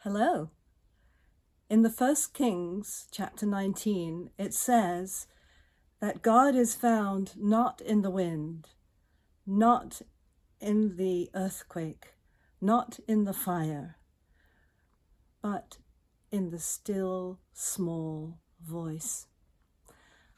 Hello. In the 1 Kings, chapter 19, it says that God is found not in the wind, not in the earthquake, not in the fire, but in the still, small voice.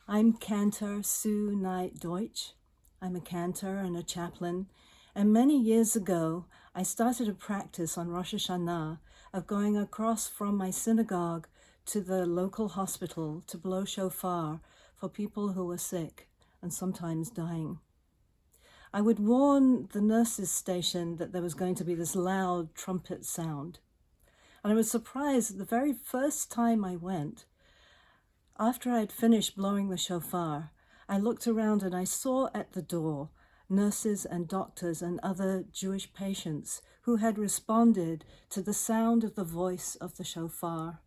I'm Cantor Sue Knight Deutsch. I'm a cantor and a chaplain, and many years ago, I started a practice on Rosh Hashanah of going across from my synagogue to the local hospital to blow shofar for people who were sick and sometimes dying. I would warn the nurses' station that there was going to be this loud trumpet sound. And I was surprised the very first time I went, after I'd finished blowing the shofar, I looked around and I saw at the door nurses and doctors and other Jewish patients who had responded to the sound of the voice of the shofar.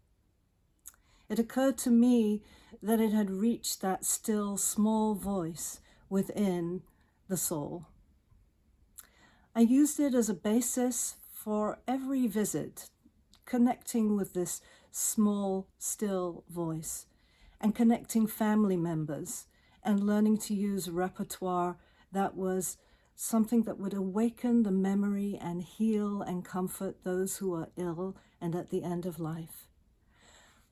It occurred to me that it had reached that still small voice within the soul. I used it as a basis for every visit, connecting with this small, still voice and connecting family members and learning to use repertoire that was something that would awaken the memory and heal and comfort those who are ill and at the end of life.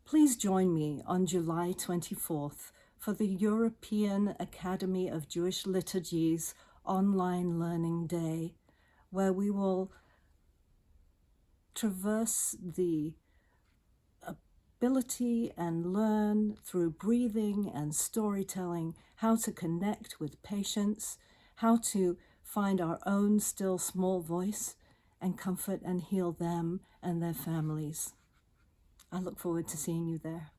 Please join me on July 24th for the European Academy of Jewish Liturgy's Online Learning Day, where we will traverse the ability and learn through breathing and storytelling how to connect with patients, how to find our own still small voice and comfort and heal them and their families. I look forward to seeing you there.